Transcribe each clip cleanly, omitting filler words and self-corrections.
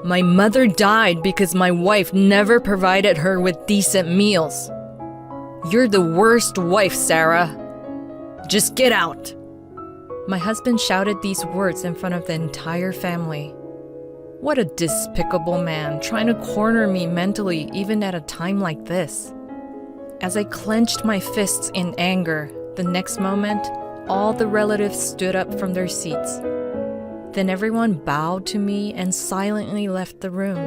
My mother died because my wife never provided her with decent meals. You're the worst wife, Sarah. Just get out. My husband shouted these words in front of the entire family. What a despicable man, trying to corner me mentally even at a time like this. As I clenched my fists in anger, the next moment, all the relatives stood up from their seats. Then everyone bowed to me and silently left the room.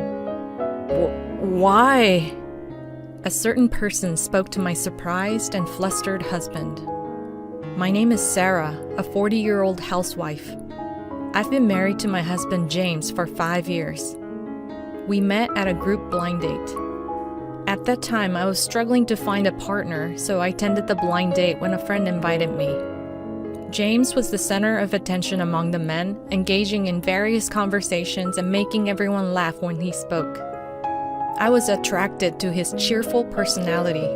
Why? A certain person spoke to my surprised and flustered husband. My name is Sarah, a 40-year-old housewife. I've been married to my husband James for 5 years. We met at a group blind date. At that time, I was struggling to find a partner, so I attended the blind date when a friend invited me. James was the center of attention among the men, engaging in various conversations and making everyone laugh when he spoke. I was attracted to his cheerful personality.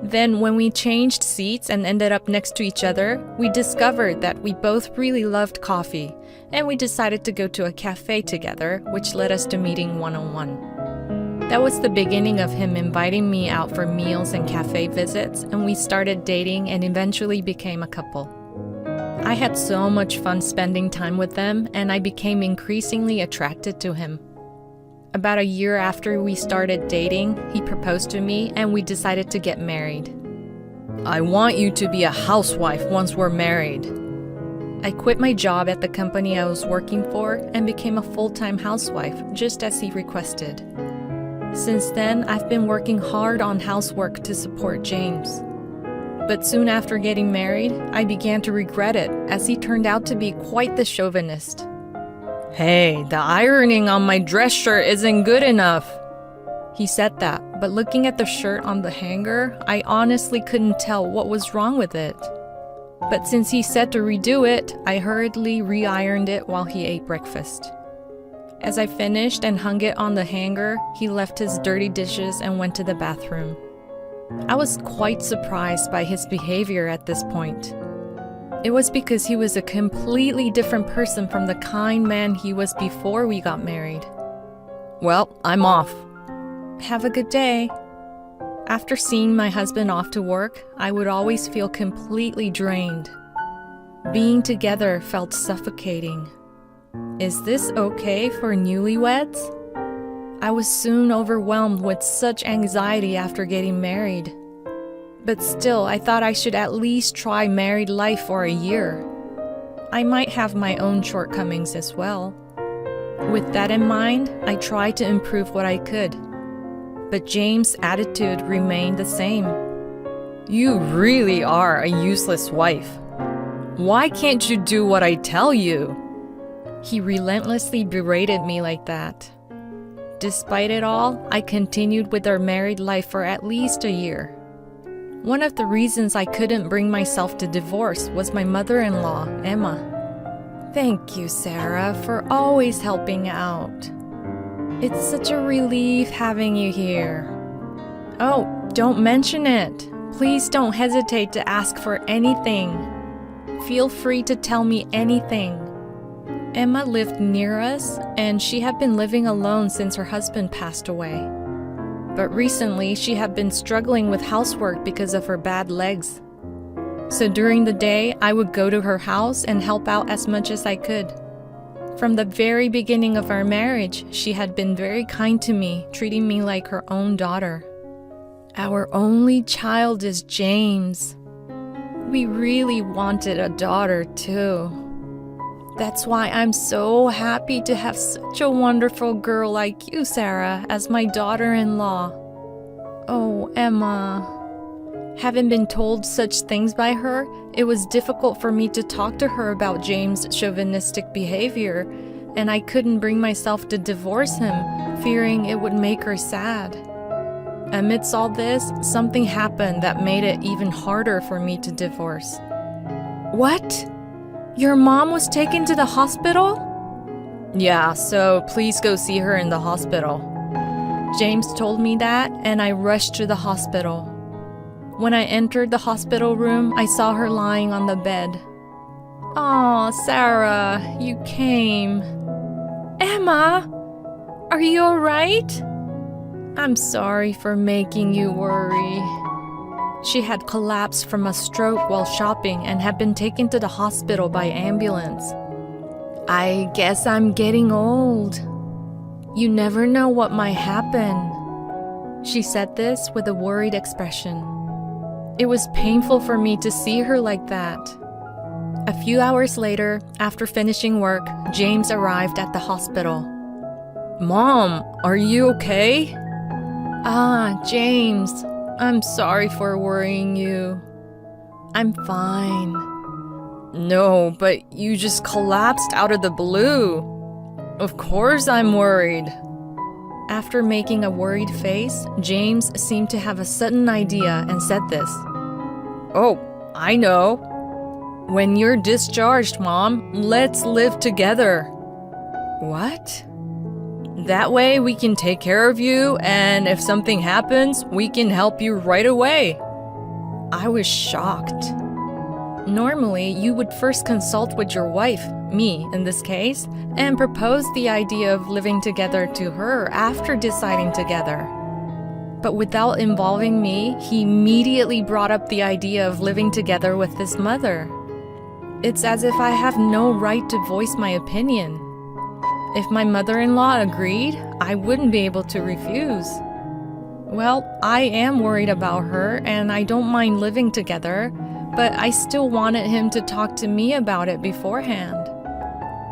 Then, when we changed seats and ended up next to each other, we discovered that we both really loved coffee, and we decided to go to a cafe together, which led us to meeting one-on-one. That was the beginning of him inviting me out for meals and cafe visits, and we started dating and eventually became a couple. I had so much fun spending time with them, and I became increasingly attracted to him. About a year after we started dating, he proposed to me and we decided to get married. I want you to be a housewife once we're married. I quit my job at the company I was working for and became a full-time housewife, just as he requested. Since then, I've been working hard on housework to support James. But soon after getting married, I began to regret it, as he turned out to be quite the chauvinist. Hey, the ironing on my dress shirt isn't good enough. He said that, but looking at the shirt on the hanger, I honestly couldn't tell what was wrong with it. But since he said to redo it, I hurriedly re-ironed it while he ate breakfast. As I finished and hung it on the hanger, he left his dirty dishes and went to the bathroom. I was quite surprised by his behavior at this point. It was because he was a completely different person from the kind man he was before we got married. Well, I'm off. Have a good day. After seeing my husband off to work, I would always feel completely drained. Being together felt suffocating. Is this okay for newlyweds? I was soon overwhelmed with such anxiety after getting married. But still, I thought I should at least try married life for a year. I might have my own shortcomings as well. With that in mind, I tried to improve what I could. But James' attitude remained the same. You really are a useless wife. Why can't you do what I tell you? He relentlessly berated me like that. Despite it all, I continued with our married life for at least a year. One of the reasons I couldn't bring myself to divorce was my mother-in-law, Emma. Thank you, Sarah, for always helping out. It's such a relief having you here. Oh, don't mention it. Please don't hesitate to ask for anything. Feel free to tell me anything. Emma lived near us, and she had been living alone since her husband passed away. But recently, she had been struggling with housework because of her bad legs. So during the day, I would go to her house and help out as much as I could. From the very beginning of our marriage, she had been very kind to me, treating me like her own daughter. Our only child is James. We really wanted a daughter, too. That's why I'm so happy to have such a wonderful girl like you, Sarah, as my daughter-in-law. Oh, Emma. Having been told such things by her, it was difficult for me to talk to her about James' chauvinistic behavior, and I couldn't bring myself to divorce him, fearing it would make her sad. Amidst all this, something happened that made it even harder for me to divorce. What? Your mom was taken to the hospital? Yeah, so please go see her in the hospital. James told me that, and I rushed to the hospital. When I entered the hospital room, I saw her lying on the bed. "Aw, Sarah, you came." "Emma!" Are you alright? I'm sorry for making you worry. She had collapsed from a stroke while shopping and had been taken to the hospital by ambulance. I guess I'm getting old. You never know what might happen. She said this with a worried expression. It was painful for me to see her like that. A few hours later, after finishing work, James arrived at the hospital. Mom, are you okay? Ah, James, I'm sorry for worrying you. I'm fine. No, but you just collapsed out of the blue. Of course I'm worried. After making a worried face, James seemed to have a sudden idea and said this. Oh, I know. When you're discharged, Mom, let's live together. What? That way we can take care of you, and if something happens, we can help you right away. I was shocked. Normally, you would first consult with your wife, me in this case, and propose the idea of living together to her after deciding together. But without involving me, he immediately brought up the idea of living together with his mother. It's as if I have no right to voice my opinion. If my mother-in-law agreed, I wouldn't be able to refuse. Well, I am worried about her and I don't mind living together, but I still wanted him to talk to me about it beforehand.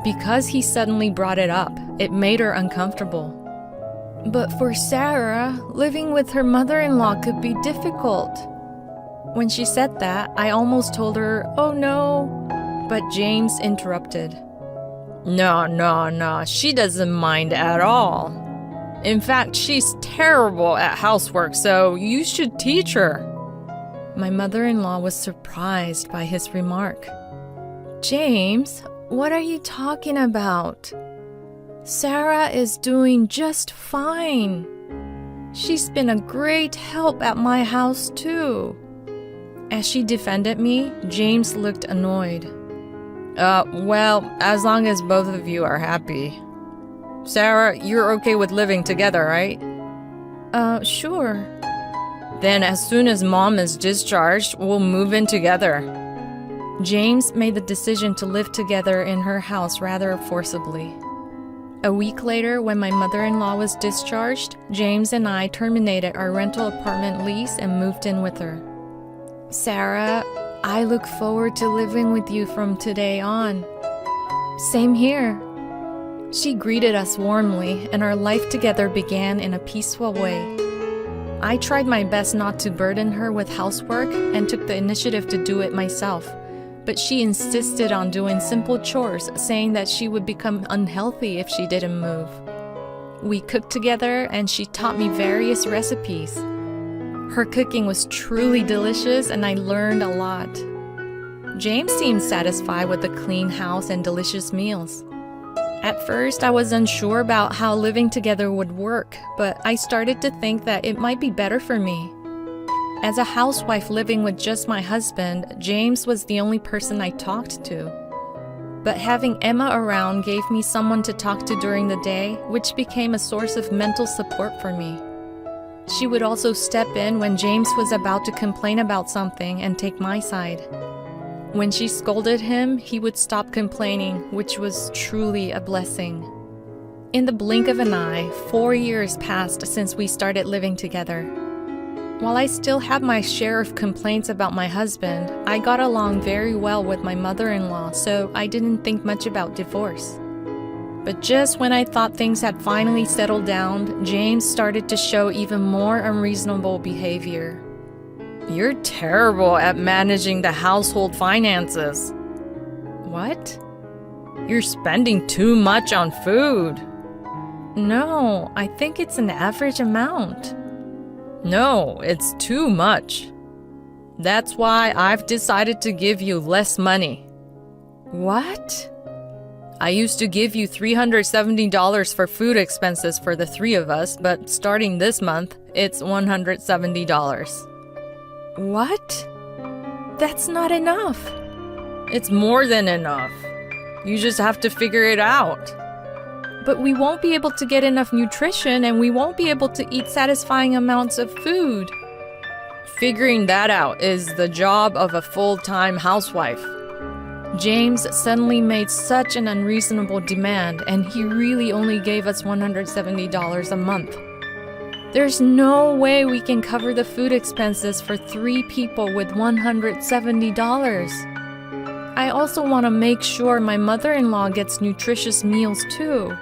Because he suddenly brought it up, it made her uncomfortable. But for Sarah, living with her mother-in-law could be difficult. When she said that, I almost told her, oh no, but James interrupted. No, she doesn't mind at all. In fact, she's terrible at housework, so you should teach her. My mother-in-law was surprised by his remark. James, what are you talking about? Sarah is doing just fine. She's been a great help at my house too. As she defended me, James looked annoyed. Well, as long as both of you are happy. Sarah, you're okay with living together, right? Sure. Then as soon as Mom is discharged, we'll move in together. James made the decision to live together in her house rather forcibly. A week later, when my mother-in-law was discharged, James and I terminated our rental apartment lease and moved in with her. Sarah, I look forward to living with you from today on. Same here. She greeted us warmly, and our life together began in a peaceful way. I tried my best not to burden her with housework and took the initiative to do it myself, but she insisted on doing simple chores, saying that she would become unhealthy if she didn't move. We cooked together, and she taught me various recipes. Her cooking was truly delicious, and I learned a lot. James seemed satisfied with the clean house and delicious meals. At first, I was unsure about how living together would work, but I started to think that it might be better for me. As a housewife living with just my husband, James was the only person I talked to. But having Emma around gave me someone to talk to during the day, which became a source of mental support for me. She would also step in when James was about to complain about something and take my side. When she scolded him, he would stop complaining, which was truly a blessing. In the blink of an eye, 4 years passed since we started living together. While I still had my share of complaints about my husband, I got along very well with my mother-in-law, so I didn't think much about divorce. But just when I thought things had finally settled down, James started to show even more unreasonable behavior. You're terrible at managing the household finances. What? You're spending too much on food. No, I think it's an average amount. No, it's too much. That's why I've decided to give you less money. What? I used to give you $370 for food expenses for the 3 of us, but starting this month, it's $170. What? That's not enough. It's more than enough. You just have to figure it out. But we won't be able to get enough nutrition and we won't be able to eat satisfying amounts of food. Figuring that out is the job of a full-time housewife. James suddenly made such an unreasonable demand, and he really only gave us $170 a month. There's no way we can cover the food expenses for 3 people with $170. I also want to make sure my mother-in-law gets nutritious meals too.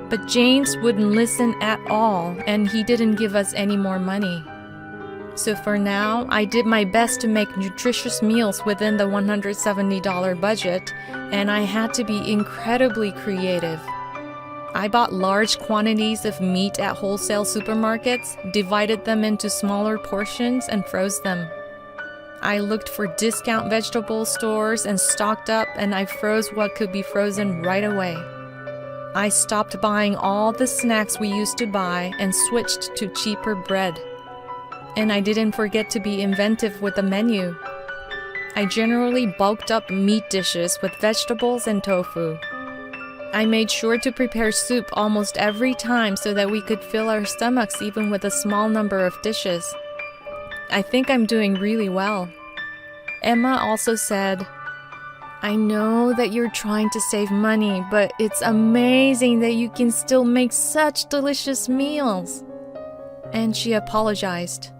But James wouldn't listen at all, and he didn't give us any more money. So for now, I did my best to make nutritious meals within the $170 budget, and I had to be incredibly creative. I bought large quantities of meat at wholesale supermarkets, divided them into smaller portions, and froze them. I looked for discount vegetable stores and stocked up, and I froze what could be frozen right away. I stopped buying all the snacks we used to buy and switched to cheaper bread. And I didn't forget to be inventive with the menu. I generally bulked up meat dishes with vegetables and tofu. I made sure to prepare soup almost every time so that we could fill our stomachs even with a small number of dishes. I think I'm doing really well. Emma also said, "I know that you're trying to save money, but it's amazing that you can still make such delicious meals." And she apologized.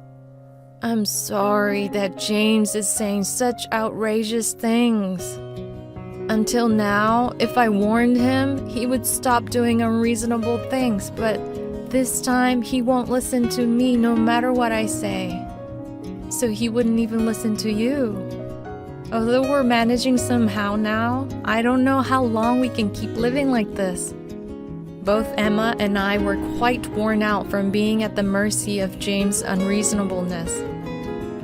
"I'm sorry that James is saying such outrageous things. Until now, if I warned him, he would stop doing unreasonable things, but this time he won't listen to me no matter what I say." So he wouldn't even listen to you. Although we're managing somehow now, I don't know how long we can keep living like this. Both Emma and I were quite worn out from being at the mercy of James' unreasonableness.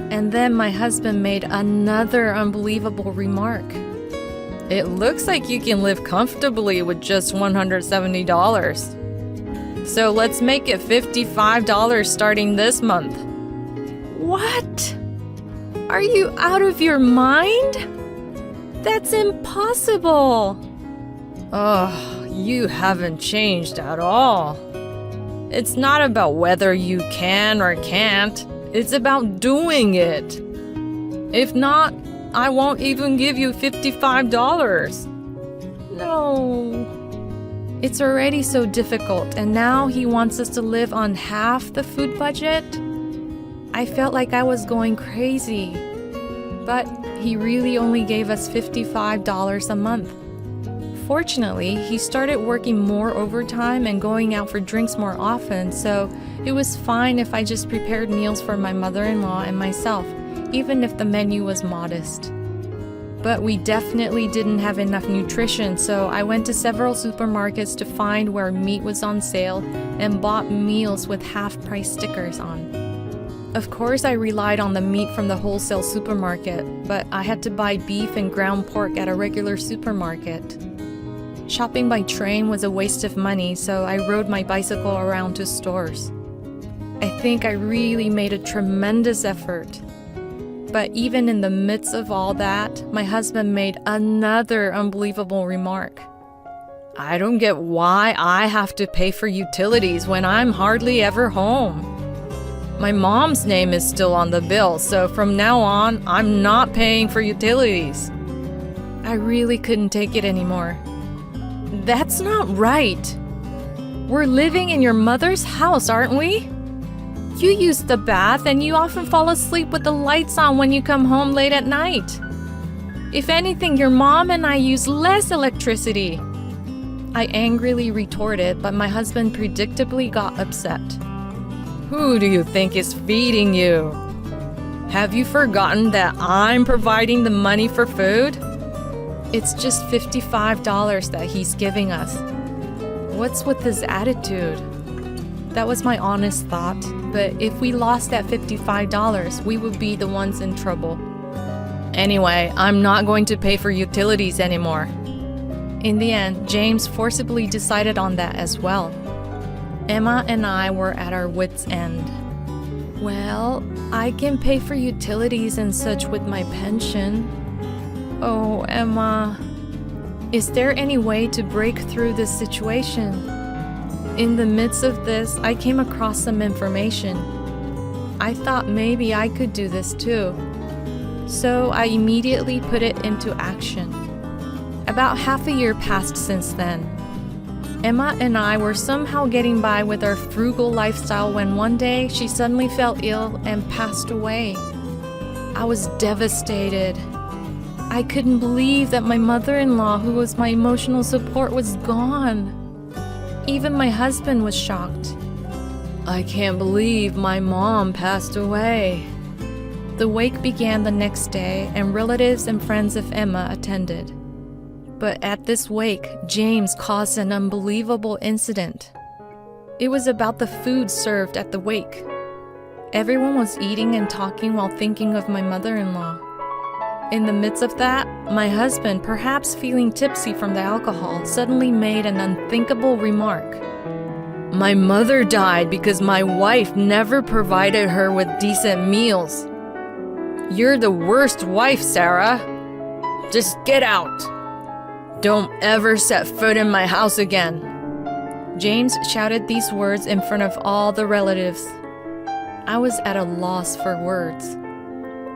And then my husband made another unbelievable remark. "It looks like you can live comfortably with just $170. So let's make it $55 starting this month." What? Are you out of your mind? That's impossible. Oh, you haven't changed at all. It's not about whether you can or can't. It's about doing it. If not, I won't even give you $55. No. It's already so difficult, and now he wants us to live on half the food budget? I felt like I was going crazy. But he really only gave us $55 a month. Fortunately, he started working more overtime and going out for drinks more often, so it was fine if I just prepared meals for my mother-in-law and myself, even if the menu was modest. But we definitely didn't have enough nutrition, so I went to several supermarkets to find where meat was on sale and bought meals with half-price stickers on. Of course, I relied on the meat from the wholesale supermarket, but I had to buy beef and ground pork at a regular supermarket. Shopping by train was a waste of money, so I rode my bicycle around to stores. I think I really made a tremendous effort. But even in the midst of all that, my husband made another unbelievable remark. "I don't get why I have to pay for utilities when I'm hardly ever home. My mom's name is still on the bill, so from now on, I'm not paying for utilities." I really couldn't take it anymore. That's not right. We're living in your mother's house, aren't we? You use the bath and you often fall asleep with the lights on when you come home late at night. If anything, your mom and I use less electricity. I angrily retorted, but my husband predictably got upset. "Who do you think is feeding you? Have you forgotten that I'm providing the money for food? It's just $55 that he's giving us. What's with his attitude?" That was my honest thought, but if we lost that $55, we would be the ones in trouble. Anyway, I'm not going to pay for utilities anymore. In the end, James forcibly decided on that as well. Emma and I were at our wits' end. "Well, I can pay for utilities and such with my pension." "Oh, Emma." Is there any way to break through this situation? In the midst of this, I came across some information. I thought maybe I could do this too. So I immediately put it into action. About half a year passed since then. Emma and I were somehow getting by with our frugal lifestyle when one day she suddenly fell ill and passed away. I was devastated. I couldn't believe that my mother-in-law, who was my emotional support, was gone. Even my husband was shocked. I can't believe my mom passed away. The wake began the next day, and relatives and friends of Emma attended. But at this wake, James caused an unbelievable incident. It was about the food served at the wake. Everyone was eating and talking while thinking of my mother-in-law. In the midst of that, my husband, perhaps feeling tipsy from the alcohol, suddenly made an unthinkable remark. My mother died because my wife never provided her with decent meals. You're the worst wife, Sarah. Just get out. Don't ever set foot in my house again. James shouted these words in front of all the relatives. I was at a loss for words.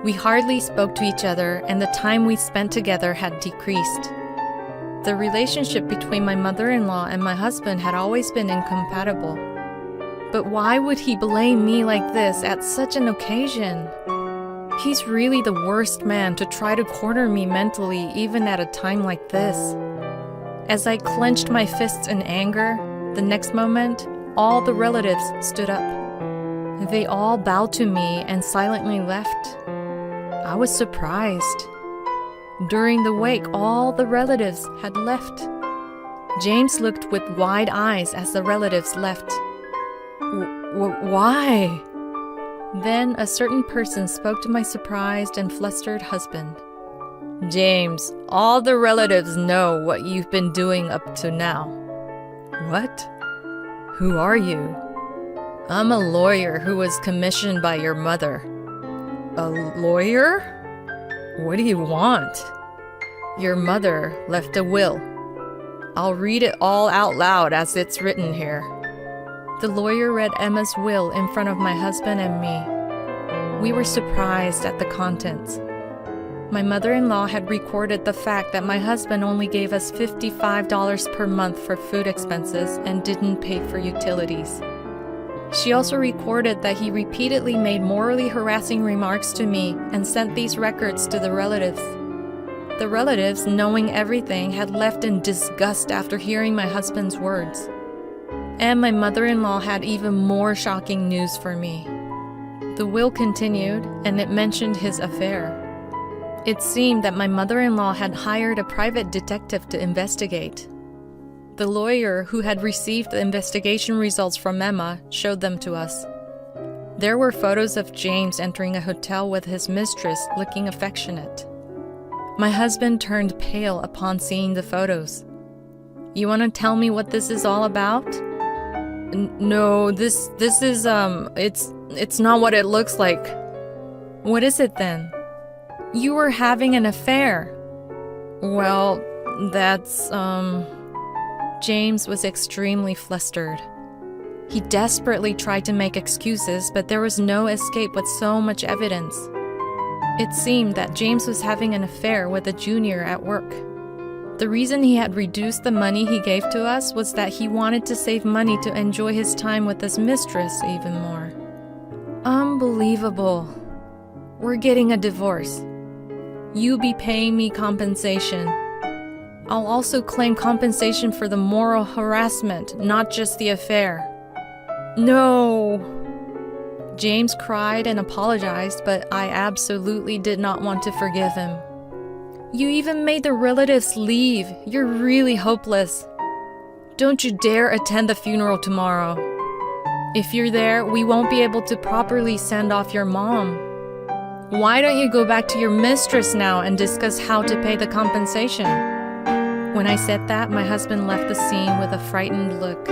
We hardly spoke to each other, and the time we spent together had decreased. The relationship between my mother-in-law and my husband had always been incompatible. But why would he blame me like this at such an occasion? He's really the worst man to try to corner me mentally, even at a time like this. As I clenched my fists in anger, the next moment, all the relatives stood up. They all bowed to me and silently left. I was surprised. During the wake, all the relatives had left. James looked with wide eyes as the relatives left. Why? Then a certain person spoke to my surprised and flustered husband. James, all the relatives know what you've been doing up to now. What? Who are you? I'm a lawyer who was commissioned by your mother. A lawyer? What do you want? Your mother left a will. I'll read it all out loud as it's written here. The lawyer read Emma's will in front of my husband and me. We were surprised at the contents. My mother-in-law had recorded the fact that my husband only gave us $55 per month for food expenses and didn't pay for utilities. She also recorded that he repeatedly made morally harassing remarks to me and sent these records to the relatives. The relatives, knowing everything, had left in disgust after hearing my husband's words. And my mother-in-law had even more shocking news for me. The will continued, and it mentioned his affair. It seemed that my mother-in-law had hired a private detective to investigate. The lawyer who had received the investigation results from Emma showed them to us. There were photos of James entering a hotel with his mistress looking affectionate. My husband turned pale upon seeing the photos. You want to tell me what this is all about? No, this is, it's not what it looks like. What is it then? You were having an affair. Well, that's, James was extremely flustered. He desperately tried to make excuses, but there was no escape with so much evidence. It seemed that James was having an affair with a junior at work. The reason he had reduced the money he gave to us was that he wanted to save money to enjoy his time with his mistress even more. Unbelievable. We're getting a divorce. You be paying me compensation. I'll also claim compensation for the moral harassment, not just the affair. No! James cried and apologized, but I absolutely did not want to forgive him. You even made the relatives leave. You're really hopeless. Don't you dare attend the funeral tomorrow. If you're there, we won't be able to properly send off your mom. Why don't you go back to your mistress now and discuss how to pay the compensation? When I said that, my husband left the scene with a frightened look.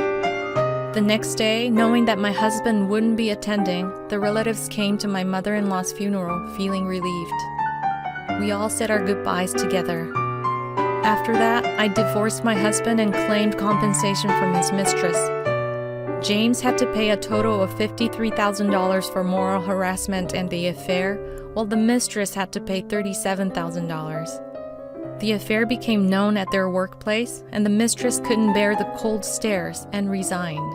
The next day, knowing that my husband wouldn't be attending, the relatives came to my mother-in-law's funeral, feeling relieved. We all said our goodbyes together. After that, I divorced my husband and claimed compensation from his mistress. James had to pay a total of $53,000 for moral harassment and the affair, while the mistress had to pay $37,000. The affair became known at their workplace, and the mistress couldn't bear the cold stares and resigned.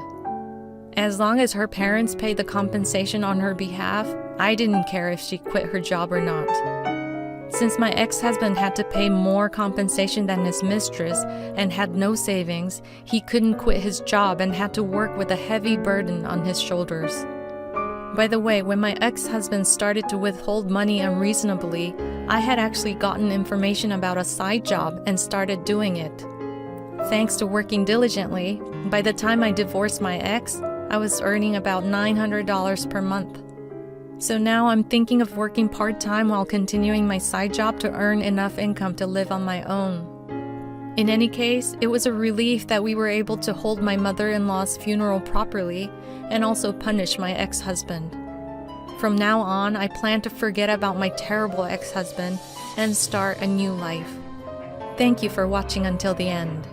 As long as her parents paid the compensation on her behalf, I didn't care if she quit her job or not. Since my ex-husband had to pay more compensation than his mistress and had no savings, he couldn't quit his job and had to work with a heavy burden on his shoulders. By the way, when my ex-husband started to withhold money unreasonably, I had actually gotten information about a side job and started doing it. Thanks to working diligently, by the time I divorced my ex, I was earning about $900 per month. So now I'm thinking of working part-time while continuing my side job to earn enough income to live on my own. In any case, it was a relief that we were able to hold my mother-in-law's funeral properly and also punish my ex-husband. From now on, I plan to forget about my terrible ex-husband and start a new life. Thank you for watching until the end.